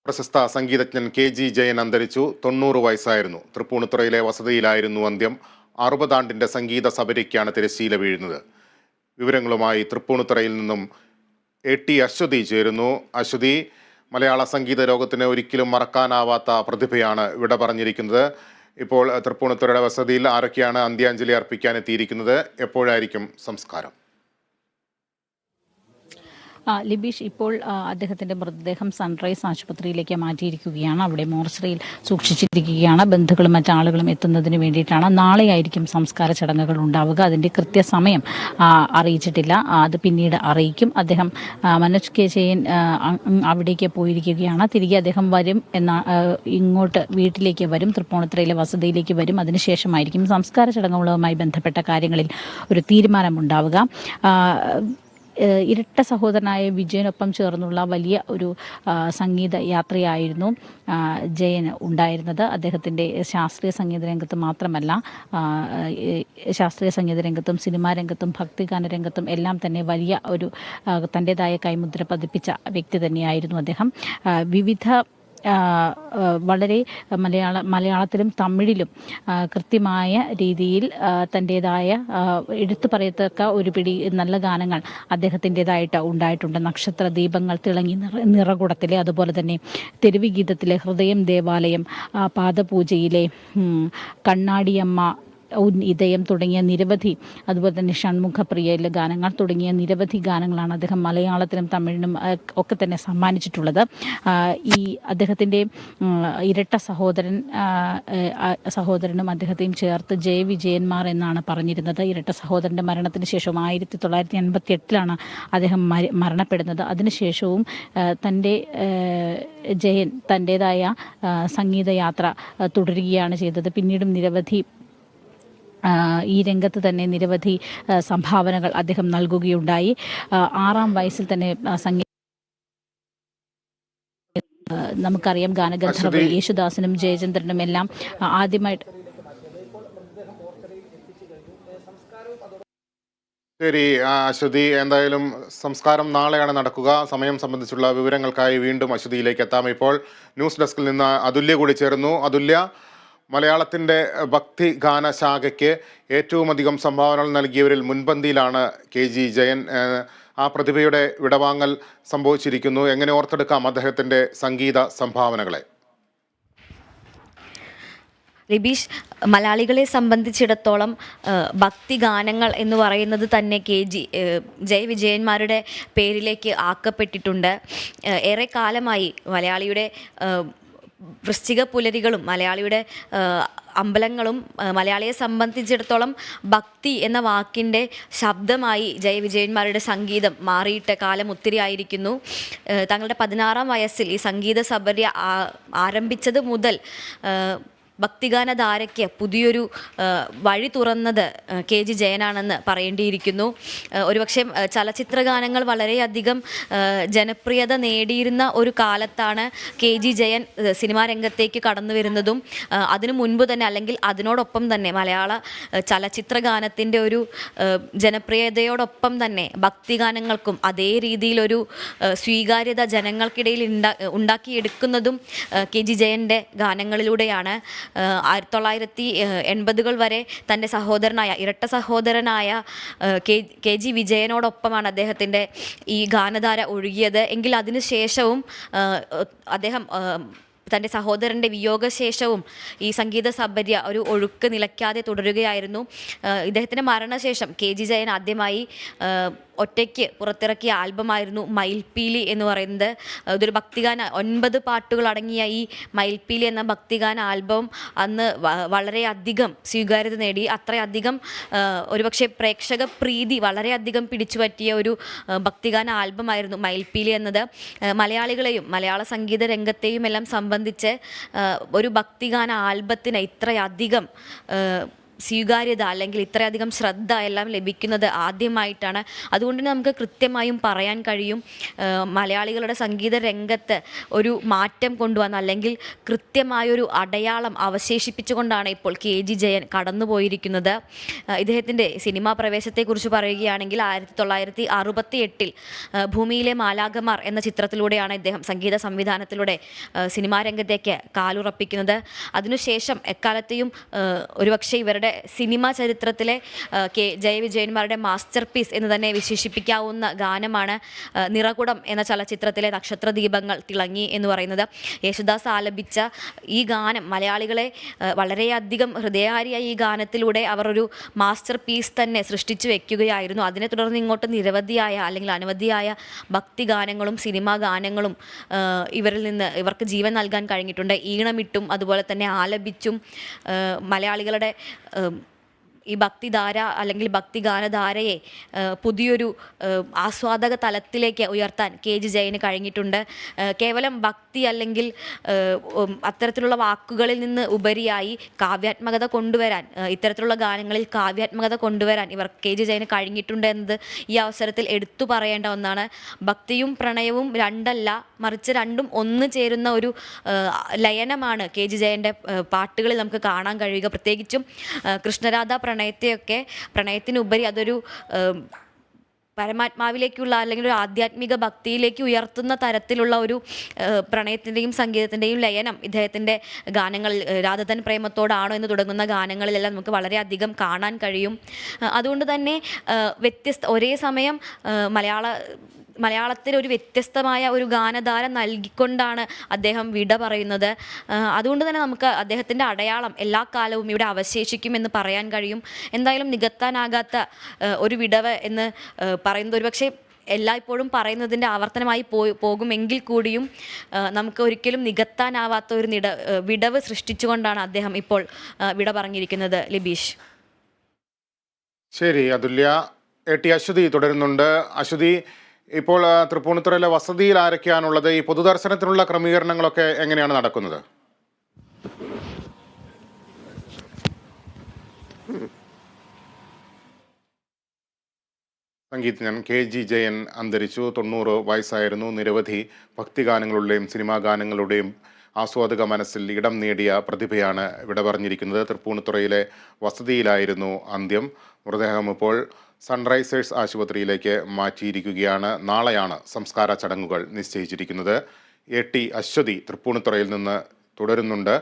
പ്രശസ്ത സംഗീതജ്ഞൻ കെ.ജി. ജയൻ അന്തരിച്ചു. 90 വയസ്സായിരുന്നു. തൃപ്പൂണിത്തുറയിലെ വസതിയിലായിരുന്നു അന്ത്യം. 60 ആണ്ടിന്റെ സംഗീത സബരിക്കാണ് തിരശ്ശീല വീഴുന്നത്. വിവരങ്ങളുമായി തൃപ്പൂണിത്തുറയിൽ നിന്നും എ.ടി. അശ്വതി ചേരുന്നു. അശ്വതി, മലയാള സംഗീത ലോകത്തിന് ഒരിക്കലും മറക്കാനാവാത്ത പ്രതിഭയാണ് വിട പറഞ്ഞിരിക്കുന്നത്. ഇപ്പോൾ തൃപ്പൂണിത്തുറയുടെ വസതിയിൽ ആരൊക്കെയാണ് അന്ത്യാഞ്ജലി അർപ്പിക്കാൻ എത്തിയിരിക്കുന്നത്? എപ്പോഴായിരിക്കും സംസ്കാരം? ലിബീഷ്, ഇപ്പോൾ അദ്ദേഹത്തിന്റെ മൃതദേഹം സൺറൈസ് ആശുപത്രിയിലേക്ക് മാറ്റിയിരിക്കുകയാണ്. അവിടെ മോർച്ചറിയിൽ സൂക്ഷിച്ചിരിക്കുകയാണ്. ബന്ധുക്കളും മറ്റാളുകളും എത്തുന്നതിന് വേണ്ടിയിട്ടാണ്. നാളെയായിരിക്കും സംസ്കാര ചടങ്ങുകൾ ഉണ്ടാവുക. അതിന്റെ കൃത്യസമയം അറിയിച്ചിട്ടില്ല. അത് പിന്നീട് അറിയിക്കും. അദ്ദേഹം മനോജ് കെ ജയൻ അവിടേക്ക് പോയിരിക്കുകയാണ്. തിരികെ അദ്ദേഹം വരും ഇങ്ങോട്ട് വീട്ടിലേക്ക് വരും, തൃപ്പൂണിത്തുറയിലെ വസതിയിലേക്ക് വരും. അതിനുശേഷമായിരിക്കും സംസ്കാര ചടങ്ങുകളുമായി ബന്ധപ്പെട്ട കാര്യങ്ങളിൽ ഒരു തീരുമാനമുണ്ടാവുക. ഇരട്ട സഹോദരനായ വിജയനൊപ്പം ചേർന്നുള്ള വലിയ ഒരു സംഗീത യാത്രയായിരുന്നു ജയന് ഉണ്ടായിരുന്നത്. അദ്ദേഹത്തിൻ്റെ ശാസ്ത്രീയ സംഗീത രംഗത്ത് മാത്രമല്ല, ശാസ്ത്രീയ സംഗീത രംഗത്തും സിനിമാ രംഗത്തും ഭക്തിഗാന രംഗത്തും എല്ലാം തന്നെ വലിയ ഒരു തൻ്റെതായ കൈമുദ്ര പതിപ്പിച്ച വ്യക്തി തന്നെയായിരുന്നു അദ്ദേഹം. വിവിധ വളരെ മലയാളത്തിലും തമിഴിലും കൃത്യമായ രീതിയിൽ തൻ്റേതായ എടുത്തു പറയത്തക്ക ഒരു പിടി നല്ല ഗാനങ്ങൾ അദ്ദേഹത്തിൻ്റെതായിട്ട് ഉണ്ടായിട്ടുണ്ട്. നക്ഷത്ര ദീപങ്ങൾ തിളങ്ങി നിറകുടത്തിലെ, അതുപോലെ തന്നെ തെരുവ് ഗീതത്തിലെ ഹൃദയം ദേവാലയം, പാദപൂജയിലെ കണ്ണാടിയമ്മ, ഇതയം തുടങ്ങിയ നിരവധി, അതുപോലെ തന്നെ ഷൺമുഖപ്രിയയിലെ ഗാനങ്ങൾ തുടങ്ങിയ നിരവധി ഗാനങ്ങളാണ് അദ്ദേഹം മലയാളത്തിനും തമിഴിനും ഒക്കെ തന്നെ സമ്മാനിച്ചിട്ടുള്ളത്. ഈ അദ്ദേഹത്തിൻ്റെ ഇരട്ട സഹോദരനും അദ്ദേഹത്തെയും ചേർത്ത് ജയ വിജയന്മാർ എന്നാണ് പറഞ്ഞിരുന്നത്. ഇരട്ട സഹോദരൻ്റെ മരണത്തിന് ശേഷം 1988 അദ്ദേഹം മരണപ്പെടുന്നത്. അതിനുശേഷവും ജയൻ തൻ്റേതായ സംഗീതയാത്ര തുടരുകയാണ് ചെയ്തത്. പിന്നീടും നിരവധി ഈ രംഗത്ത് തന്നെ നിരവധി സംഭാവനകൾ അദ്ദേഹം നൽകുകയുണ്ടായി. 6-ാം വയസ്സിൽ തന്നെ നമുക്കറിയാം, ഗാനഗന്ധർവ യേശുദാസിനും ജയചന്ദ്രനും എല്ലാം ആദ്യമായിട്ട്. ശരി അശ്വതി, എന്തായാലും സംസ്കാരം നാളെയാണ് നടക്കുക. സമയം സംബന്ധിച്ചുള്ള വിവരങ്ങൾക്കായി വീണ്ടും അശ്വതിയിലേക്ക് എത്താം. ഇപ്പോൾ ന്യൂസ് ഡെസ്കിൽ നിന്ന് അതുല്യ കൂടി ചേരുന്നു. അതുല്യ, മലയാളത്തിൻ്റെ ഭക്തി ഗാന ശാഖയ്ക്ക് ഏറ്റവും അധികം സംഭാവനകൾ നൽകിയവരിൽ മുൻപന്തിയിലാണ് കെ.ജി. ജയൻ. ആ പ്രതിഭയുടെ വിടവാങ്ങൽ സംഭവിച്ചിരിക്കുന്നു. എങ്ങനെ ഓർത്തെടുക്കാം അദ്ദേഹത്തിൻ്റെ സംഗീത സംഭാവനകളെ? ലിബീഷ്, മലയാളികളെ സംബന്ധിച്ചിടത്തോളം ഭക്തിഗാനങ്ങൾ എന്ന് പറയുന്നത് തന്നെ ജയ വിജയന്മാരുടെ പേരിലേക്ക് ആക്കപ്പെട്ടിട്ടുണ്ട്. ഏറെ കാലമായി മലയാളിയുടെ വൃശ്ചിക പുലരികളും മലയാളിയുടെ അമ്പലങ്ങളും മലയാളിയെ സംബന്ധിച്ചിടത്തോളം ഭക്തി എന്ന വാക്കിൻ്റെ ശബ്ദമായി ജയവിജയന്മാരുടെ സംഗീതം മാറിയിട്ട് കാലം ഒത്തിരി ആയിരിക്കുന്നു. തങ്ങളുടെ 16-ാം വയസ്സിൽ ഈ സംഗീത സബരി ആരംഭിച്ചത് മുതൽ ഭക്തിഗാനധാരയ്ക്ക് പുതിയൊരു വഴി തുറന്നത് കെ.ജി. ജയനാണെന്ന് പറയേണ്ടിയിരിക്കുന്നു. ഒരുപക്ഷെ ചലച്ചിത്ര ഗാനങ്ങൾ വളരെയധികം ജനപ്രിയത നേടിയിരുന്ന ഒരു കാലത്താണ് കെ.ജി. ജയൻ സിനിമാ രംഗത്തേക്ക് കടന്നു വരുന്നതും. അതിനു മുൻപ് തന്നെ, അല്ലെങ്കിൽ അതിനോടൊപ്പം തന്നെ മലയാള ചലച്ചിത്ര ഗാനത്തിൻ്റെ ഒരു ജനപ്രിയതയോടൊപ്പം തന്നെ ഭക്തിഗാനങ്ങൾക്കും അതേ രീതിയിലൊരു സ്വീകാര്യത ജനങ്ങൾക്കിടയിൽ ഉണ്ടാക്കിയെടുക്കുന്നതും കെ.ജി. ജയൻ്റെ ഗാനങ്ങളിലൂടെയാണ്. 1980-കൾ വരെ തൻ്റെ ഇരട്ട സഹോദരനായ കെ.ജി. വിജയനോടൊപ്പമാണ് അദ്ദേഹത്തിൻ്റെ ഈ ഗാനധാര ഒഴുകിയത്. എങ്കിൽ അതിനുശേഷവും അദ്ദേഹം തൻ്റെ സഹോദരൻ്റെ വിയോഗശേഷവും ഈ സംഗീത സബര്യ ഒരു ഒഴുക്ക് നിലയ്ക്കാതെ തുടരുകയായിരുന്നു. ഇദ്ദേഹത്തിൻ്റെ മരണശേഷം കെ.ജി. ജയൻ ആദ്യമായി ഒറ്റയ്ക്ക് പുറത്തിറക്കിയ ആൽബമായിരുന്നു മയിൽപ്പീലി എന്ന് പറയുന്നത്. ഇതൊരു ഭക്തിഗാന 9 പാട്ടുകൾ അടങ്ങിയ ഈ മയിൽപ്പീലി എന്ന ഭക്തിഗാന ആൽബം അന്ന് വളരെയധികം സ്വീകാര്യത നേടി. അത്രയധികം ഒരുപക്ഷെ പ്രേക്ഷക പ്രീതി വളരെയധികം പിടിച്ചുപറ്റിയ ഒരു ഭക്തിഗാന ആൽബമായിരുന്നു മയിൽപ്പീലി എന്നത്. മലയാളികളെയും മലയാള സംഗീത രംഗത്തെയും എല്ലാം സംബന്ധിച്ച് ഒരു ഭക്തിഗാന ആൽബത്തിന് ഇത്രയധികം സ്വീകാര്യത അല്ലെങ്കിൽ ഇത്രയധികം ശ്രദ്ധ എല്ലാം ലഭിക്കുന്നത് ആദ്യമായിട്ടാണ്. അതുകൊണ്ട് തന്നെ നമുക്ക് കൃത്യമായും പറയാൻ കഴിയും മലയാളികളുടെ സംഗീത രംഗത്ത് ഒരു മാറ്റം കൊണ്ടുവന്ന അല്ലെങ്കിൽ കൃത്യമായൊരു അടയാളം അവശേഷിപ്പിച്ചുകൊണ്ടാണ് ഇപ്പോൾ KG ജയൻ കടന്നുപോയിരിക്കുന്നത്. ഇദ്ദേഹത്തിൻ്റെ സിനിമാ പ്രവേശത്തെക്കുറിച്ച് പറയുകയാണെങ്കിൽ 1968 ഭൂമിയിലെ മാലാഖമാർ എന്ന ചിത്രത്തിലൂടെയാണ് ഇദ്ദേഹം സംഗീത സംവിധാനത്തിലൂടെ സിനിമാ രംഗത്തേക്ക് കാലുറപ്പിക്കുന്നത്. അതിനുശേഷം എക്കാലത്തെയും ഒരുപക്ഷെ ഇവരുടെ സിനിമാ ചരിത്രത്തിലെ ജയവിജയന്മാരുടെ മാസ്റ്റർ പീസ് എന്ന് തന്നെ വിശേഷിപ്പിക്കാവുന്ന ഗാനമാണ് നിറകുടം എന്ന ചലച്ചിത്രത്തിലെ നക്ഷത്രദീപങ്ങൾ തിളങ്ങി എന്ന് പറയുന്നത്. യേശുദാസ് ആലപിച്ച ഈ ഗാനം മലയാളികളെ വളരെയധികം ഹൃദയഹാരിയായി ഈ ഗാനത്തിലൂടെ അവർ ഒരു മാസ്റ്റർ പീസ് തന്നെ സൃഷ്ടിച്ചു വെക്കുകയായിരുന്നു. അതിനെ തുടർന്ന് ഇങ്ങോട്ട് നിരവധിയായ അല്ലെങ്കിൽ അനവധിയായ ഭക്തി ഗാനങ്ങളും സിനിമാ ഗാനങ്ങളും ഇവർക്ക് ജീവൻ നൽകാൻ കഴിഞ്ഞിട്ടുണ്ട്. ഈണമിട്ടും അതുപോലെ തന്നെ ആലപിച്ചും മലയാളികളുടെ ഈ ഭക്തിധാര അല്ലെങ്കിൽ ഭക്തിഗാനധാരയെ പുതിയൊരു ആസ്വാദക തലത്തിലേക്ക് ഉയർത്താൻ KG ജയന് കഴിഞ്ഞിട്ടുണ്ട്. കേവലം ഭക്തി അല്ലെങ്കിൽ അത്തരത്തിലുള്ള വാക്കുകളിൽ നിന്ന് ഉപരിയായി കാവ്യാത്മകത കൊണ്ടുവരാൻ, ഇത്തരത്തിലുള്ള ഗാനങ്ങളിൽ കാവ്യാത്മകത കൊണ്ടുവരാൻ KG ജയന് കഴിഞ്ഞിട്ടുണ്ട് എന്നത് ഈ അവസരത്തിൽ എടുത്തു പറയേണ്ട ഒന്നാണ്. ഭക്തിയും പ്രണയവും രണ്ടല്ല, മറിച്ച് രണ്ടും ഒന്ന് ചേരുന്ന ഒരു ലയനമാണ് KG ജയൻ്റെ പാട്ടുകളിൽ നമുക്ക് കാണാൻ കഴിയുക. പ്രത്യേകിച്ചും കൃഷ്ണരാധ പ്രണയത്തിനുപരി അതൊരു പരമാത്മാവിലേക്കുള്ള അല്ലെങ്കിൽ ഒരു ആധ്യാത്മിക ഭക്തിയിലേക്ക് ഉയർത്തുന്ന തരത്തിലുള്ള ഒരു പ്രണയത്തിൻ്റെയും സംഗീതത്തിൻ്റെയും ലയനം ഇദ്ദേഹത്തിൻ്റെ ഗാനങ്ങളിൽ രാധതൻ പ്രേമത്തോടാണോ എന്ന് തുടങ്ങുന്ന ഗാനങ്ങളിലെല്ലാം നമുക്ക് വളരെയധികം കാണാൻ കഴിയും. അതുകൊണ്ട് തന്നെ ഒരേ സമയം മലയാളത്തിൽ ഒരു വ്യത്യസ്തമായ ഒരു ഗാനധാര നൽകിക്കൊണ്ടാണ് അദ്ദേഹം വിട പറയുന്നത്. അതുകൊണ്ട് തന്നെ നമുക്ക് അദ്ദേഹത്തിൻ്റെ അടയാളം എല്ലാ കാലവും ഇവിടെ അവശേഷിക്കുമെന്ന് പറയാൻ കഴിയും. എന്തായാലും നികത്താനാകാത്ത ഒരു വിടവ് എന്ന് പറയുന്നത് ഒരുപക്ഷെ എല്ലായ്പ്പോഴും പറയുന്നതിൻ്റെ ആവർത്തനമായി പോകുമെങ്കിൽ കൂടിയും നമുക്ക് ഒരിക്കലും നികത്താനാവാത്ത ഒരു വിടവ് സൃഷ്ടിച്ചുകൊണ്ടാണ് അദ്ദേഹം ഇപ്പോൾ വിട പറഞ്ഞിരിക്കുന്നത്. ലിബീഷ്. ശരി അതുല്യ. AT അശ്വതി തുടരുന്നുണ്ട്. അശ്വതി, ഇപ്പോൾ തൃപ്പൂണിത്തുറയിലെ വസതിയിൽ ആരൊക്കെയാണുള്ളത്? ഈ പൊതുദർശനത്തിനുള്ള ക്രമീകരണങ്ങളൊക്കെ എങ്ങനെയാണ് നടക്കുന്നത്? സംഗീതജ്ഞൻ KG ജയൻ അന്തരിച്ചു. 90 വയസ്സായിരുന്നു. നിരവധി ഭക്തിഗാനങ്ങളുടെയും സിനിമാ ഗാനങ്ങളുടെയും ആസ്വാദക മനസ്സിൽ ഇടം നേടിയ പ്രതിഭയാണ് വിട പറഞ്ഞിരിക്കുന്നത്. തൃപ്പൂണിത്തുറയിലെ വസതിയിലായിരുന്നു അന്ത്യം. മൃതദേഹം ഇപ്പോൾ സൺറൈസേഴ്സ് ആശുപത്രിയിലേക്ക് മാറ്റിയിരിക്കുകയാണ്. നാളെയാണ് സംസ്കാര ചടങ്ങുകൾ നിശ്ചയിച്ചിരിക്കുന്നത്. AT അശ്വതി തൃപ്പൂണിത്തുറയിൽ നിന്ന് തുടരുന്നുണ്ട്.